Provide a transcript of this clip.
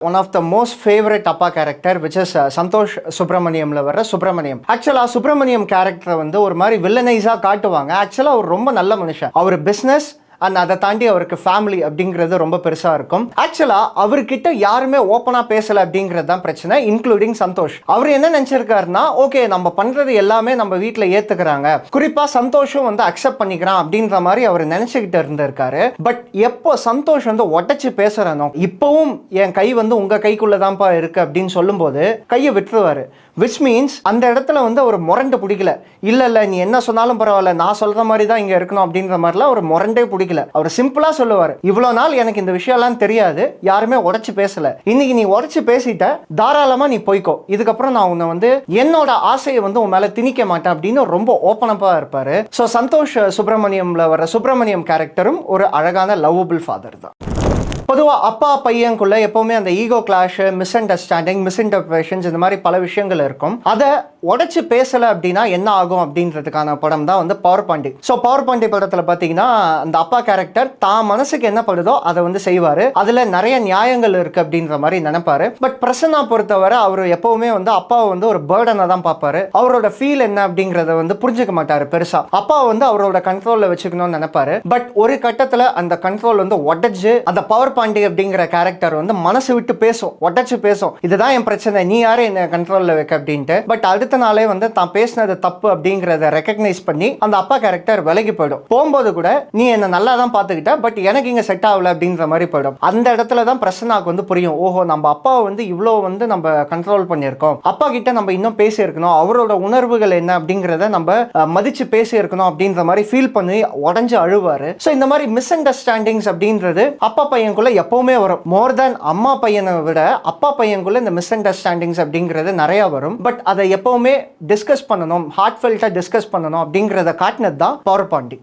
One of the most favorite அப்பா character which is Santhosh சுப்ரமணியம்ல வர சுப்ரமணியம். ஆக்சுவலா சுப்ரமணியம் கேரக்டர் வந்து ஒரு மாதிரி வில்லனைஸா காட்டுவாங்க. ஆக்சுவலா அவர் ரொம்ப நல்ல மனுஷன். அவர் பிசினஸ் அண்ட் அதை தாண்டி அவருக்கு ஃபேமிலி அப்படிங்கிறது ரொம்ப பெருசாக இருக்கும். ஆக்சுவலாக அவர்கிட்ட யாருமே ஓப்பனாக பேசலை அப்படிங்கிறது தான் பிரச்சனை, இன்க்ளூடிங் சந்தோஷ். அவர் என்ன நினச்சிருக்காருன்னா, ஓகே நம்ம பண்ணுறது எல்லாமே நம்ம வீட்டில் ஏற்றுக்கிறாங்க, குறிப்பாக சந்தோஷம் வந்து அக்செப்ட் பண்ணிக்கிறான் அப்படின்ற மாதிரி அவர் நினச்சிக்கிட்டு இருந்திருக்காரு. பட் எப்போ சந்தோஷ் வந்து உடச்சி பேசுகிறானோ, இப்போவும் என் கை வந்து உங்கள் கைக்குள்ளே தான்ப்பா இருக்குது அப்படின்னு சொல்லும்போது கையை விட்டுருவார். விச் மீன்ஸ் அந்த இடத்துல வந்து அவர் முரண்டு பிடிக்கல. இல்லை நீ என்ன சொன்னாலும் பரவாயில்ல, நான் சொல்கிற மாதிரி தான் இங்கே இருக்கணும் அப்படின்ற மாதிரிலாம் அவர் முரண்டே பிடிக்கல. அவர் சிம்பிளா சொல்லுவார், இவ்வளவு நாள் எனக்கு இந்த விஷயம் எல்லாம் தெரியாது, யாருமே உடைச்சு பேசல, இன்னைக்கு நீ உடைச்சு பேசிட்ட, தாராளமா நீ போய்க்கோ, இதுக்கப்புறம் நான் உன்னை வந்து என்னோட ஆசையை வந்து உன் மேல திணிக்க மாட்டேன் அப்படின்னு ரொம்ப ஓப்பனப்பா இருப்பாரு. ஸோ சந்தோஷ் சுப்ரமணியம்ல வர சுப்ரமணியம் கேரக்டரும் ஒரு அழகான லவ்வபிள் ஃபாதர் தான். பொதுவாக அப்பா பையனுக்குள்ள எப்பவுமே அந்த ego clash, misunderstanding, misinterpretations இந்த மாதிரி பல விஷயங்கள் இருக்கும். அதை உடைச்சு பேசலை அப்படின்னா என்ன ஆகும் அப்படின்றதுக்கான படம் தான் வந்து power Pandi. So power Pandi படத்தில் பார்த்தீங்கன்னா அந்த அப்பா கேரக்டர் தான் மனசுக்கு என்ன படுதோ அதை வந்து செய்வார். அதில் நிறைய நியாயங்கள் இருக்குது அப்படின்ற மாதிரி நினைப்பாரு. பட் பிரசன்னா பொறுத்தவரை அவர் எப்பவுமே வந்து அப்பாவை வந்து ஒரு பேர்டனை தான் பார்ப்பாரு. அவரோட ஃபீல் என்ன அப்படிங்கிறத வந்து புரிஞ்சுக்க மாட்டார் பெருசா. அப்பா வந்து அவரோட கண்ட்ரோலில் வச்சுக்கணும்னு நினைப்பாரு. பட் ஒரு கட்டத்தில் அந்த கண்ட்ரோல் வந்து உடைச்சு அந்த பவர் பாண்டி அப்படிங்கிற கேரக்டர் வந்து மனசு விட்டு பேசும், உடச்சு பேசும், இதுதான் என் பிரச்சனை, நீ யாரும் என்ன கண்ட்ரோல்ல வைக்க அப்படின்ட்டு. பட் அடுத்த நாளே வந்து தான் பேசினது தப்பு அப்படிங்கிறத ரெகக்னைஸ் பண்ணி அந்த அப்பா கேரக்டர் விலகி போயிடும். போகும்போது கூட நீ என்ன நல்லா தான் பார்த்துக்கிட்ட, பட் எனக்கு இங்க செட் ஆகல அப்படின்ற மாதிரி போயிடும். அந்த இடத்துல தான் பிரசன்னாக்கு வந்து புரியும், ஓஹோ நம்ம அப்பாவை வந்து இவ்வளோ வந்து நம்ம கண்ட்ரோல் பண்ணியிருக்கோம், அப்பா கிட்ட நம்ம இன்னும் பேசி இருக்கணும், அவரோட உணர்வுகள் என்ன அப்படிங்கிறத நம்ம மதிச்சு பேசி இருக்கணும் அப்படின்ற மாதிரி ஃபீல் பண்ணி உடஞ்சு அழுவாரு. ஸோ இந்த மாதிரி மிஸ் அண்டர்ஸ்டாண்டிங்ஸ் அப்படின்றது அப்பா பையனுக்குள்ள எப்பவுமே வரும். மோர் தென் அம்மா பையனை விட அப்பா பையனுக்குள்ள இந்த மிஸ் அண்டர்ஸ்டாண்டிங்ஸ் அப்படிங்கிறது நிறைய வரும். பட் அதை எப்பவுமே டிஸ்கஸ் பண்ணணும், ஹார்ட் ஃபெல்ட்டா டிஸ்கஸ் பண்ணணும் அப்படிங்கிறத காட்டினது தான் பவர் பாண்டி.